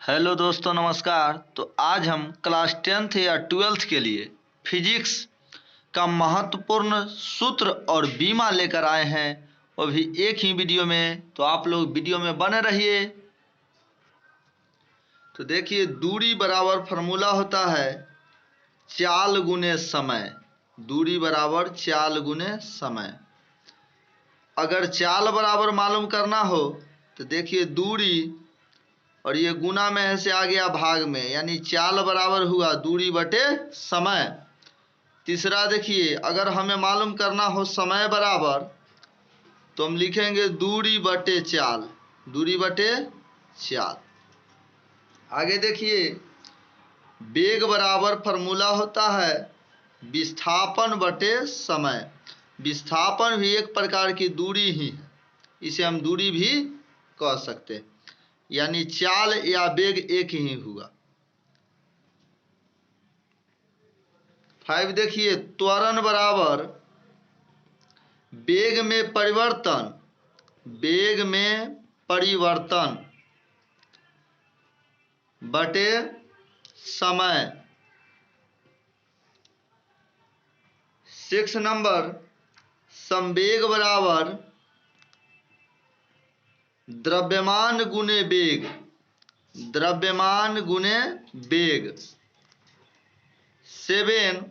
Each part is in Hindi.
हेलो दोस्तों, नमस्कार। तो आज हम क्लास 10th या 12th के लिए फिजिक्स का महत्वपूर्ण सूत्र और बीमा लेकर आए हैं, वो भी एक ही वीडियो में। तो आप लोग वीडियो में बने रहिए। तो देखिए, दूरी बराबर फार्मूला होता है चाल गुने समय। दूरी बराबर चाल गुने समय। अगर चाल बराबर मालूम करना हो तो देखिए, दूरी और ये गुना में है से आ गया भाग में, यानी चाल बराबर हुआ दूरी बटे समय। तीसरा देखिए, अगर हमें मालूम करना हो समय बराबर तो हम लिखेंगे दूरी बटे चाल। दूरी बटे चाल। आगे देखिए, वेग बराबर फार्मूला होता है विस्थापन बटे समय। विस्थापन भी एक प्रकार की दूरी ही है, इसे हम दूरी भी कह सकते हैं, यानी चाल या वेग एक ही हुआ। 5 देखिए, त्वरण बराबर वेग में परिवर्तन। वेग में परिवर्तन बटे समय। 6 नंबर, संवेग बराबर द्रव्यमान गुने वेग। द्रव्यमान गुने वेग। 7,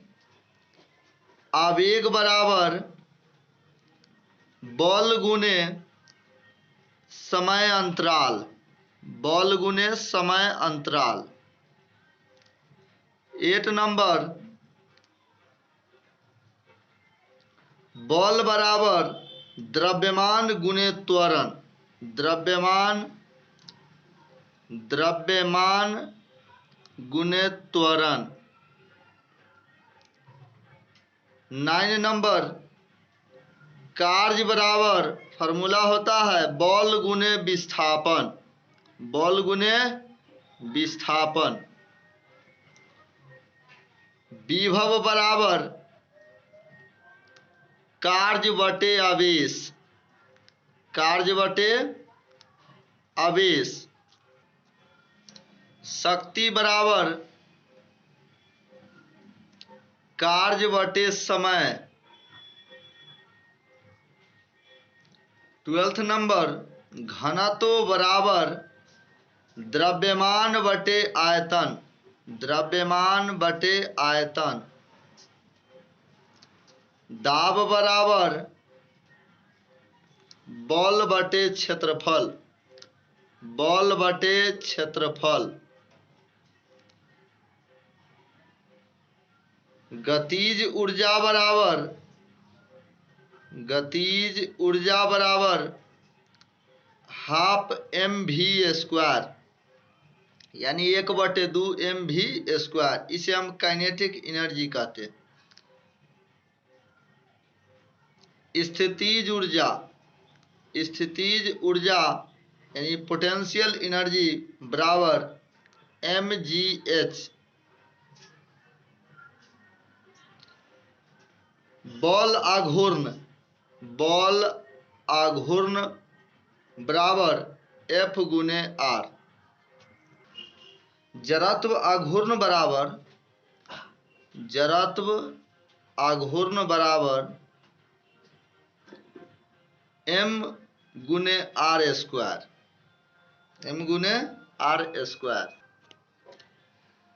आवेग बराबर बल गुने समय अंतराल। बल गुने समय अंतराल। 8 नंबर, बल बराबर द्रव्यमान गुने त्वरण। द्रव्यमान गुने त्वरण। 9 नंबर, कार्य बराबर फार्मूला होता है बल गुने विस्थापन। बल गुने विस्थापन। विभव बराबर कार्य बटे आवेश। कार्य बटे आवेश। शक्ति बराबर कार्य बटे समय। 12th नंबर, घनत्व बराबर द्रव्यमान बटे आयतन। द्रव्यमान बटे आयतन। दाब बराबर बल बटे क्षेत्रफल। बल बटे क्षेत्रफल। गतिज ऊर्जा बराबर हाफ mv², यानी 1/2 mv²। इसे हम काइनेटिक एनर्जी कहते हैं। स्थितिज ऊर्जा यानी पोटेंशियल एनर्जी बराबर mgh। बल आघूर्ण बराबर F गुने R। जड़त्व आघूर्ण बराबर m गुने r²।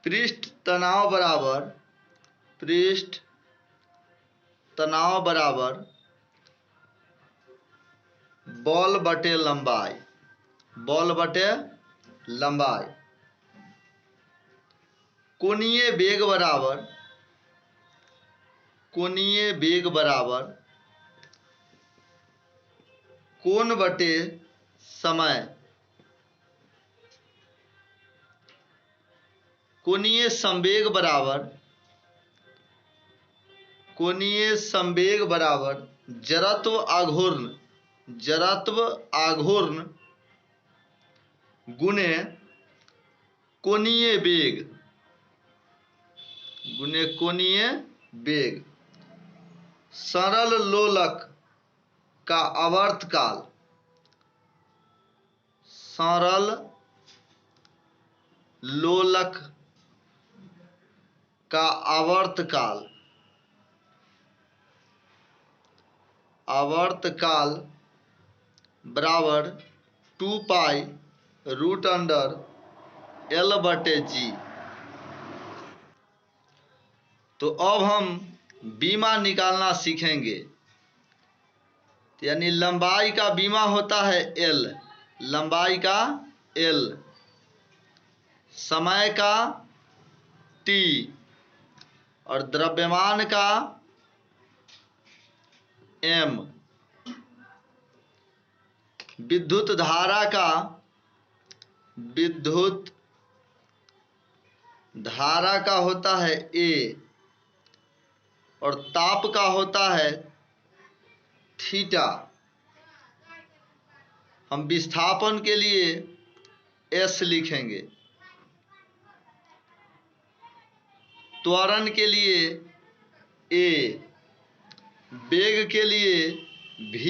पृष्ठ तनाव बराबर बल बटे लंबाई। कोणीय वेग बराबर कोण बटे समय। कोणीय संवेग बराबर जड़त्व आघूर्ण गुने कोणीय वेग। सरल लोलक का आवर्तकाल। सरल लोलक का आवर्तकाल बराबर 2 पाई रूट अंडर L/G। तो अब हम बीमा निकालना सीखेंगे। यानी लंबाई का बीमा होता है L, लंबाई का L, समय का T और द्रव्यमान का M, विद्युत धारा का होता है A और ताप का होता है थीटा। हम विस्थापन के लिए S लिखेंगे, त्वरण के लिए A, वेग के लिए V,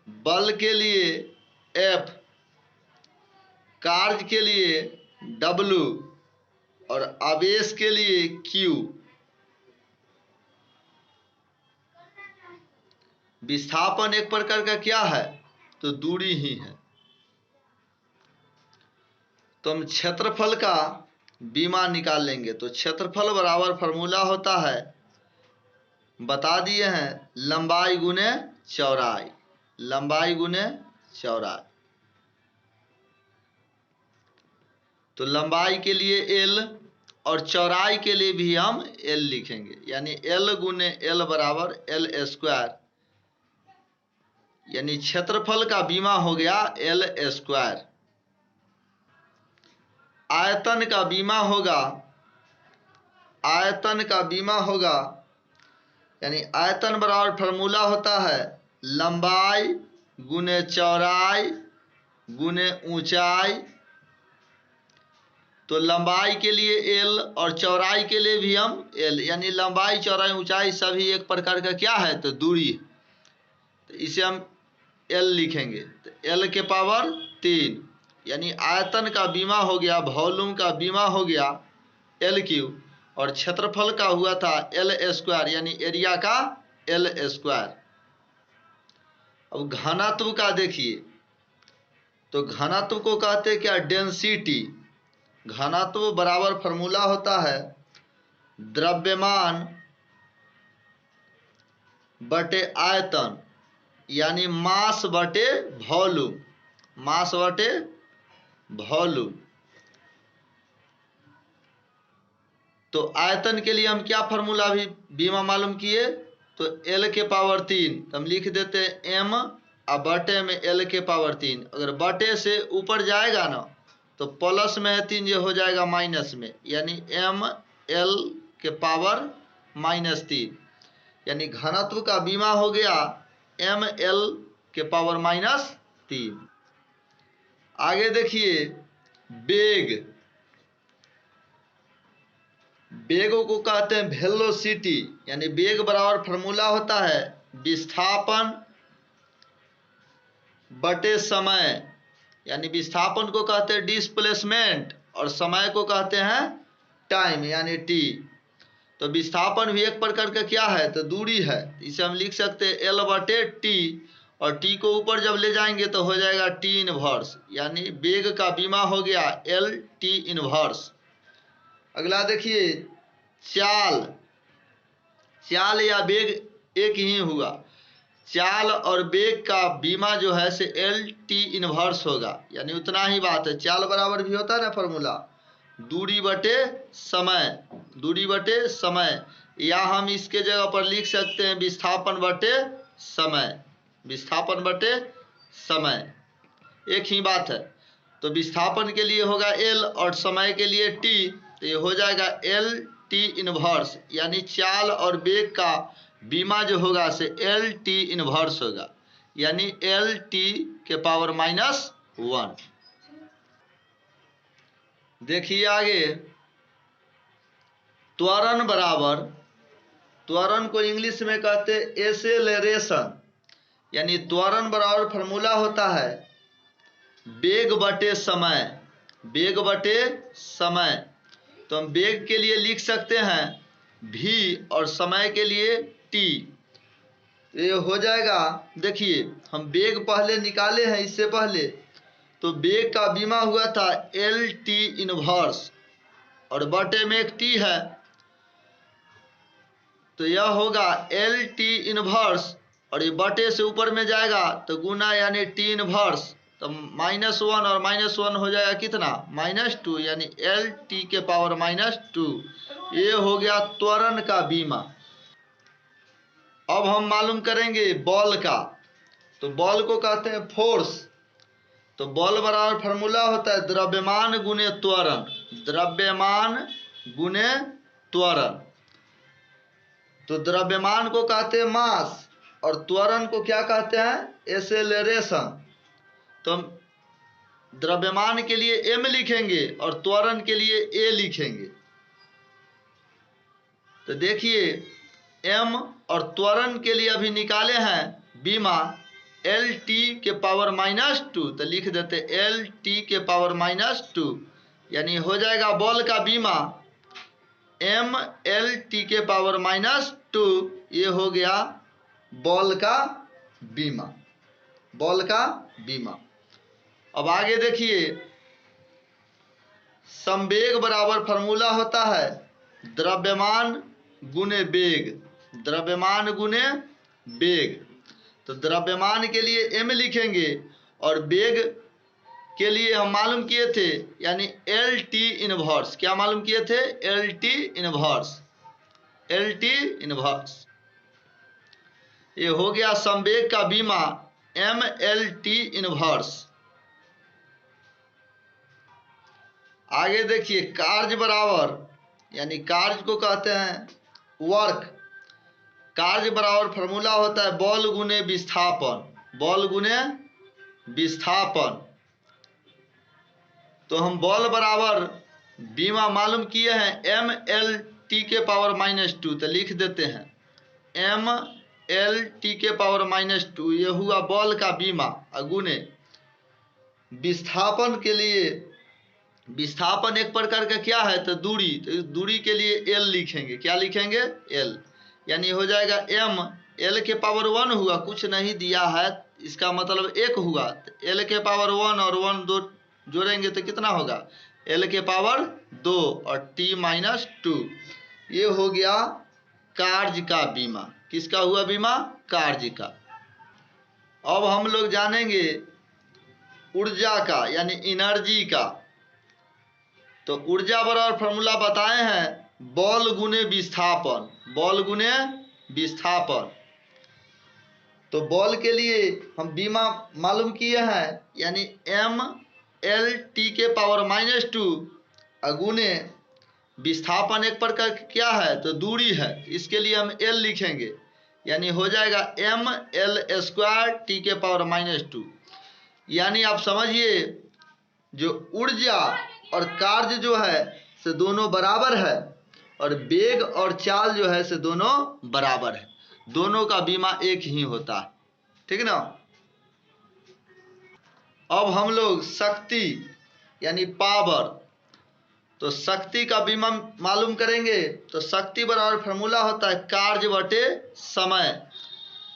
बल के लिए F, कार्य के लिए W और आवेश के लिए Q। विस्थापन एक प्रकार का क्या है? तो दूरी ही है। तो हम क्षेत्रफल का बीमा निकाल लेंगे। तो क्षेत्रफल बराबर फॉर्मूला होता है, बता दिए हैं, लंबाई गुने चौड़ाई, लंबाई गुने चौड़ाई। तो लंबाई के लिए L और चौड़ाई के लिए भी हम L लिखेंगे। यानी L गुने L बराबर L²। यानी क्षेत्रफल का बीमा हो गया L²। आयतन का बीमा होगा, यानी आयतन बराबर फॉर्मूला होता है लंबाई गुने चौड़ाई गुने ऊंचाई। तो लंबाई के लिए L और चौड़ाई के लिए भी हम L, यानी लंबाई चौड़ाई ऊंचाई सभी एक प्रकार का क्या है? तो दूरी। तो इसे हम L लिखेंगे। तो L के पावर 3, यानी आयतन का बीमा हो गया, वॉल्यूम का बीमा हो गया L3 और क्षेत्रफल का हुआ था L², यानी एरिया का L²। अब घनत्व का देखिए। तो घनत्व को कहते क्या? डेंसिटी। घनत्व बराबर फॉर्मूला होता है द्रव्यमान बटे आयतन, यानी मास बटे वॉल्यूम, मास बटे वॉल्यूम। तो आयतन के लिए हम क्या फॉर्मूला भी बीमा मालूम किए? तो L के पावर 3, तो हम लिख देते हैं M और बटे में L के पावर 3। अगर बटे से ऊपर जाएगा ना तो प्लस में है 3, जो हो जाएगा माइनस में, यानी ML के पावर -3। यानी घनत्व का बीमा हो गया ML के पावर -3। आगे देखिए वेग को कहते हैं वेलोसिटी। यानी वेग बराबर फॉर्मूला होता है विस्थापन बटे समय। यानी विस्थापन को कहते हैं डिस्प्लेसमेंट और समय को कहते हैं टाइम, यानी T। तो विस्थापन भी एक प्रकार का क्या है? तो दूरी है। इसे हम लिख सकते हैं L/T और T को ऊपर जब ले जाएंगे तो हो जाएगा T इनवर्स। यानी वेग का बीमा हो गया LT इनवर्स। अगला देखिए चाल या वेग एक ही हुआ। चाल और वेग का बीमा जो है से LT इनवर्स होगा। यानी उतना ही बात है। चाल बराबर भी होता है ना फॉर्मूला दूरी बटे समय, या हम इसके जगह पर लिख सकते हैं विस्थापन बटे समय, एक ही बात है। तो विस्थापन के लिए होगा L और समय के लिए T, तो ये हो जाएगा LT इनवर्स। यानी चाल और वेग का बीमा जो होगा से LT इनवर्स होगा, यानी LT के पावर -1। देखिए आगे त्वरण को इंग्लिश में कहते हैं एक्सेलरेशन। यानी त्वरण बराबर फॉर्मूला होता है वेग बटे समय। वेग बटे समय। तो हम वेग के लिए लिख सकते हैं v और समय के लिए t। ये हो जाएगा, देखिए हम वेग पहले निकाले हैं इससे पहले, तो वेग का बीमा हुआ था एल टी इनवर्स और बटे में एक t है, तो यह होगा एल टी इनवर्स और ये बटे से ऊपर में जाएगा तो गुना यानी टी इनवर्स, तो -1 और -1 हो जाएगा कितना -2, यानी एल टी के पावर -2। ये हो गया त्वरण का बीमा। अब हम मालूम करेंगे बल का। तो बल को कहते हैं फोर्स। तो बल बराबर फॉर्मूला होता है द्रव्यमान गुने त्वरण, द्रव्यमान गुने त्वरण। तो द्रव्यमान को कहते हैं मास और त्वरण को क्या कहते हैं एक्सेलरेशन। तो हम द्रव्यमान के लिए m लिखेंगे और त्वरण के लिए a लिखेंगे। तो देखिए m और त्वरण के लिए अभी निकाले हैं बीमा एल टी के पावर -2, तो लिख देते एल टी के पावर -2, यानी हो जाएगा बल का बीमा m एल टी के पावर -2। ये हो गया बल का बीमा, बल का बीमा। अब आगे देखिए संवेग बराबर फॉर्मूला होता है द्रव्यमान गुने वेग, द्रव्यमान गुने वेग। तो द्रव्यमान के लिए m लिखेंगे और वेग के लिए हम मालूम किए थे यानी एल टी इनवर्स। क्या मालूम किए थे L T inverse, L T inverse. ये हो गया संवेग का बीमा एम एल टी इनवर्स। आगे देखिए कार्य बराबर, यानी कार्य को कहते हैं वर्क। कार्य बराबर फॉर्मूला होता है बल गुने विस्थापन, बल गुने विस्थापन। तो हम बल बराबर बीमा मालूम किए हैं एम एल टी के पावर -2, तो लिख देते हैं एम एल टी के पावर -2। ये हुआ बल का बीमा गुने विस्थापन के लिए। विस्थापन एक प्रकार का क्या है तो दूरी, तो दूरी के लिए एल लिखेंगे। क्या लिखेंगे एल, यानी हो जाएगा एम एल के पावर 1 हुआ, कुछ नहीं दिया है इसका मतलब 1 हुआ। एल के पावर 1 और 1 दो जोड़ेंगे तो कितना होगा एल के पावर 2 और टी -2। ये हो गया कार्य का बीमा। किसका हुआ बीमा कार्य का। अब हम लोग जानेंगे ऊर्जा का यानी एनर्जी का। तो ऊर्जा बराबर फॉर्मूला बताए हैं बल गुने विस्थापन, बल गुने विस्थापन। तो बल के लिए हम बीमा मालूम किए हैं यानी एम एल टी के पावर -2 गुने विस्थापन एक प्रकार क्या है तो दूरी है, इसके लिए हम एल लिखेंगे, यानी हो जाएगा एम एल स्क्वायर टी के पावर -2। यानी आप समझिए जो ऊर्जा और कार्य जो है से दोनों बराबर है और वेग और चाल जो है से दोनों बराबर है, दोनों का बीमा एक ही होता है। ठीक ना। अब हम लोग शक्ति यानी पावर, तो शक्ति का बीमा मालूम करेंगे। तो शक्ति बराबर फॉर्मूला होता है कार्य बटे समय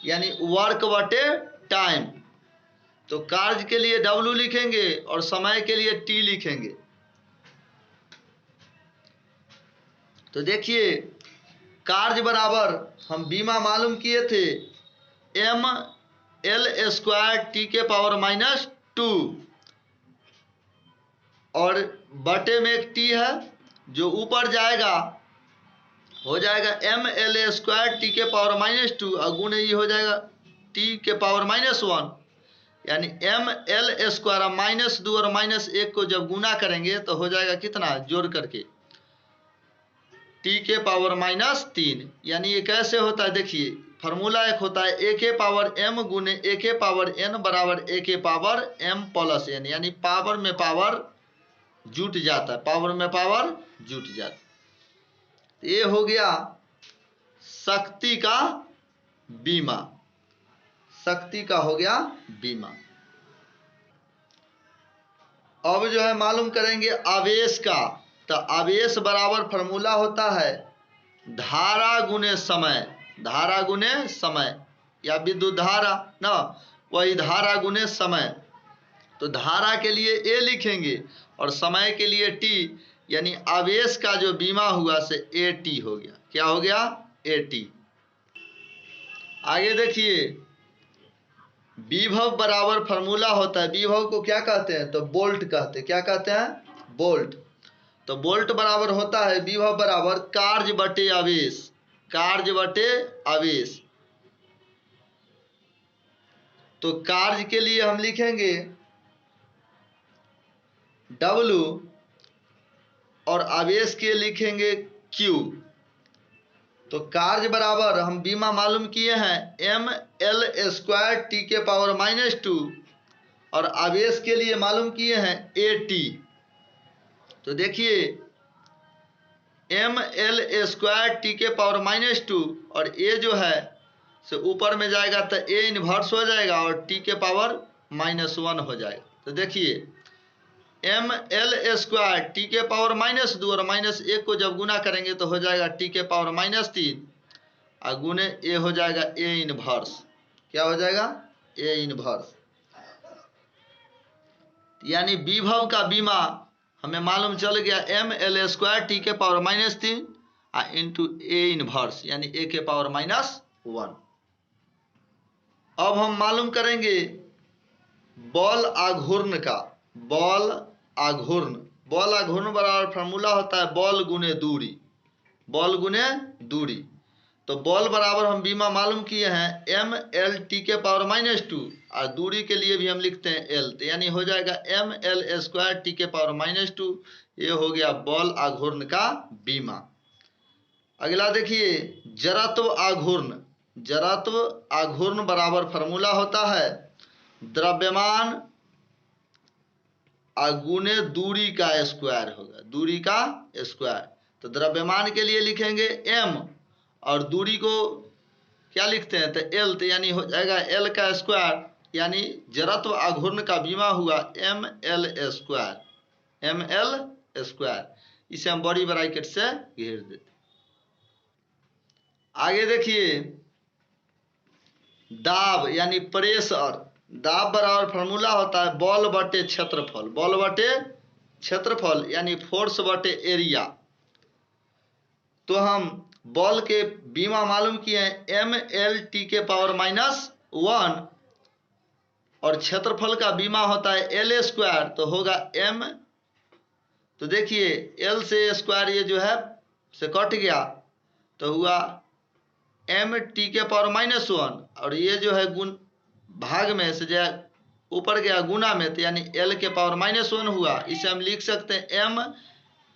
यानी वर्क बटे टाइम। तो कार्य के लिए W लिखेंगे और समय के लिए T लिखेंगे। तो देखिए कार्य बराबर हम बीमा मालूम किए थे एम एल स्क्वायर टी के पावर -2 और बटे में एक टी है जो ऊपर जाएगा हो जाएगा एम एल स्क्वायर टी के पावर -2 और गुणे ये हो जाएगा टी के पावर -1, यानी एम एल स्क्वायर -2 और -1 को जब गुना करेंगे तो हो जाएगा कितना जोड़ करके टी के पावर -3। यानी ये कैसे होता है देखिए फार्मूला एक होता है ए के पावर m गुने ए के पावर n बराबर ए के पावर m प्लस n, यानी पावर में पावर जुट जाता है, पावर में पावर जुट जाता है। ये हो गया शक्ति का बीमा, शक्ति का हो गया बीमा। अब जो है मालूम करेंगे आवेश का। तो आवेश बराबर फॉर्मूला होता है धारा गुने समय, धारा गुने समय या विद्युत धारा ना, वही धारा गुने समय। तो धारा के लिए ए लिखेंगे और समय के लिए टी, यानी आवेश का जो बीमा हुआ से ए टी हो गया। क्या हो गया? A T. आगे देखिए विभव बराबर फॉर्मूला होता है, विभव को क्या कहते हैं? तो वोल्ट कहते हैं। क्या कहते हैं? वोल्ट। तो वोल्ट बराबर होता है विभव बराबर कार्य बटे आवेश, कार्य बटे आवेश। तो कार्य के लिए हम लिखेंगे W और आवेश के लिखेंगे Q। तो कार्य बराबर हम बीमा मालूम किए हैं ml² t के पावर -2 और आवेश के लिए मालूम किए हैं AT। तो देखिए ml² t के पावर -2 और A जो है से ऊपर में जाएगा तो A इनवर्स हो जाएगा और t के पावर -1 हो जाएगा। तो देखिए ml² t के पावर -2 और -1 को जब गुना करेंगे तो हो जाएगा t के पावर -3 और गुने A हो जाएगा A इनवर्स। क्या हो जाएगा? A inverse. यानी विभव का बीमा हमें मालूम चल गया ml² t के पावर -3 इंटू A इनवर्स यानी A के पावर -1। अब हम मालूम करेंगे बल आघूर्ण का। बल आघूर्ण, बल आघूर्ण बराबर फॉर्मूला होता है बल गुने दूरी, बल गुने दूरी। तो बल बराबर हम बीमा मालूम किए हैं ml t के पावर -2 और दूरी के लिए भी हम लिखते हैं l। तो यानी हो जाएगा ml² t के पावर -2। ये हो गया बल आघूर्ण का बीमा। अगला देखिए जड़त्व आघूर्ण। जड़त्व आघूर्ण बराबर फॉर्मूला होता है द्रव्यमान गुने दूरी का स्क्वायर होगा, दूरी का स्क्वायर। तो द्रव्यमान के लिए लिखेंगे m और दूरी को क्या लिखते हैं? तो l। तो यानी हो जाएगा l का स्क्वायर, यानी जड़त्व आघूर्ण का बीमा हुआ ml², ml²। इसे हम बड़ी ब्रैकेट से घेर देते। आगे देखिए दाब यानी प्रेशर। दाब बराबर फॉर्मूला होता है बल बटे क्षेत्रफल, बल बटे क्षेत्रफल यानी फोर्स बटे एरिया। तो हम बल के बीमा मालूम किए हैं ml t के पावर -1 और क्षेत्रफल का बीमा होता है l²। तो होगा m। तो देखिए l से स्क्वायर ये जो है से कट गया तो हुआ m t के पावर -1 और ये जो है गुण भाग में से जो ऊपर गया गुना में, तो यानी l के पावर -1 हुआ। इसे हम लिख सकते हैं m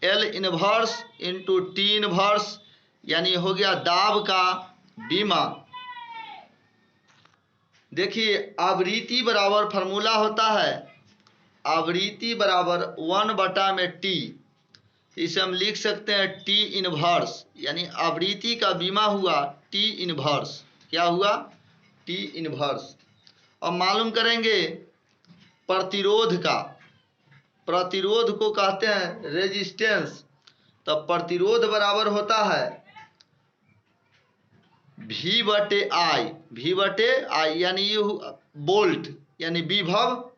l inverse into t inverse, यानी हो गया दाब का बीमा। देखिए आवृत्ति बराबर फॉर्मूला होता है आवृत्ति बराबर 1/t। इसे हम लिख सकते हैं t इनवर्स, यानी आवृत्ति का बीमा हुआ t इनवर्स। क्या हुआ? t inverse. अब मालूम करेंगे प्रतिरोध का। प्रतिरोध को कहते हैं रेजिस्टेंस। तो प्रतिरोध बराबर होता है V/I, V/I यानी ये वोल्ट यानी विभव।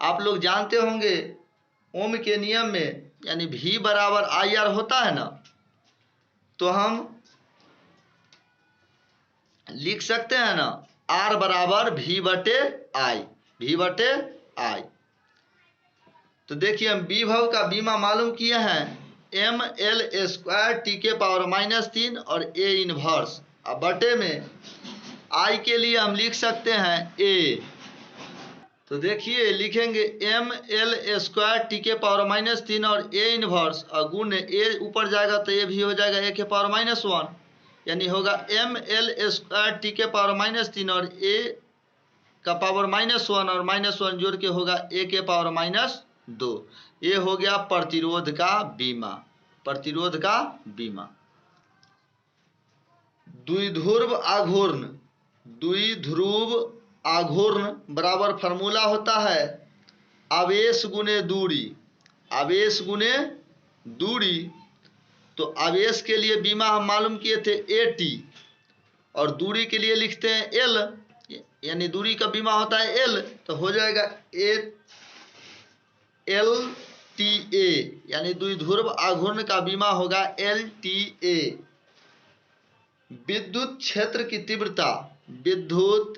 आप लोग जानते होंगे ओम के नियम में यानी V बराबर IR होता है ना, तो हम लिख सकते हैं ना R बराबर V/I, V/I। तो देखिए हम विभव का बीमा मालूम किए हैं ml² t के पावर -3 और A इनवर्स। अब बटे में I के लिए हम लिख सकते हैं A। तो देखिए लिखेंगे ml² t के पावर -3 और A इनवर्स और गुण A ऊपर जाएगा तो ये भी हो जाएगा A के पावर -1, यानी होगा ml² t के पावर -3 और A का पावर -1 और -1 जोड़ के होगा A के पावर -2। ये हो गया प्रतिरोध का बीमा, प्रतिरोध का बीमा। द्विध्रुव आघूर्ण। द्विध्रुव आघूर्ण बराबर फॉर्मूला होता है आवेश गुने दूरी, आवेश गुने दूरी, तो आवेश के लिए बीमा हम मालूम किए थे AT, और दूरी के लिए लिखते हैं L, यानी दूरी का बीमा होता है L, तो हो जाएगा LTA, यानी द्विध्रुव आघूर्ण का बीमा होगा LTA। विद्युत क्षेत्र की तीव्रता, विद्युत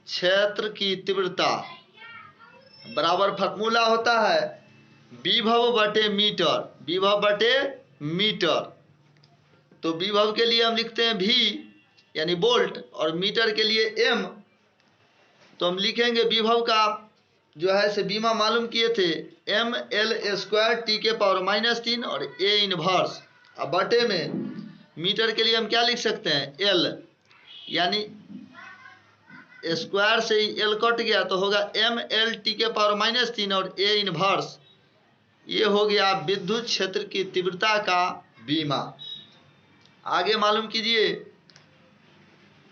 क्षेत्र की तीव्रता बराबर फॉर्मूला होता है विभव बटे मीटर, विभव बटे मीटर। तो विभव के लिए हम लिखते हैं V यानी वोल्ट, और मीटर के लिए M। तो हम लिखेंगे विभव का जो है से बीमा मालूम किए थे mL² T के पावर -3 और A इनवर्स, अब बटे में मीटर के लिए हम क्या लिख सकते हैं L, यानी स्क्वायर से ही L कट गया तो होगा mL T के पावर -3 और A इनवर्स। ये हो गया विद्युत क्षेत्र की तीव्रता का बीमा। आगे मालूम कीजिए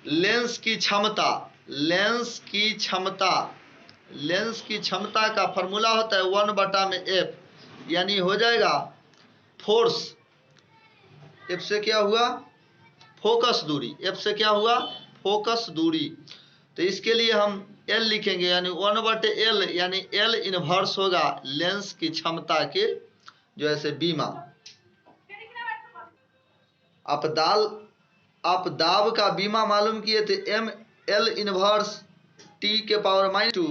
लेंस की क्षमता, लेंस की क्षमता, लेंस की क्षमता का फॉर्मूला होता है 1/F, यानी हो जाएगा फोर्स, F से क्या हुआ फोकस दूरी, F से क्या हुआ फोकस दूरी, तो इसके लिए हम L लिखेंगे, यानी 1/L, यानी L इनवर्स होगा लेंस की क्षमता के जो है बीमा। आप दाब का बीमा मालूम किए थे mL इनवर्स T के पावर -2,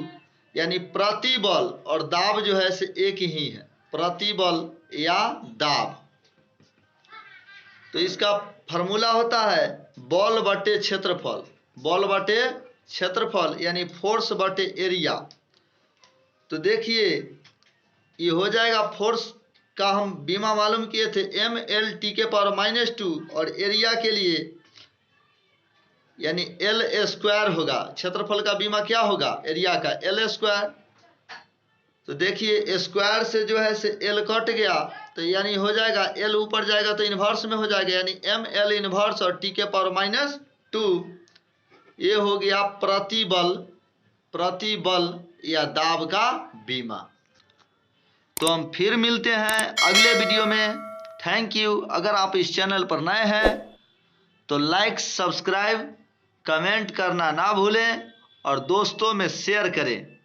यानी प्रतिबल और दाब जो है से एक ही है, प्रतिबल या दाब। तो इसका फॉर्मूला होता है बल बटे क्षेत्रफल, बल बटे क्षेत्रफल यानी फोर्स बटे एरिया। तो देखिए ये हो जाएगा, फोर्स का हम बीमा मालूम किए थे mL T के पावर -2, और एरिया के लिए यानी L² होगा, क्षेत्रफल का बीमा क्या होगा एरिया का L²। तो देखिए स्क्वायर से जो है से L कट गया, तो यानी हो जाएगा L ऊपर जाएगा तो इन्वर्स में हो जाएगा, यानी mL इन्वर्स और T के पावर -2। ये हो गया प्रतिबल, प्रतिबल या दाब का बीमा। तो हम फिर मिलते हैं अगले वीडियो में। Thank you. अगर आप इस चैनल पर नए हैं तो लाइक, सब्सक्राइब, कमेंट करना ना भूलें और दोस्तों में शेयर करें।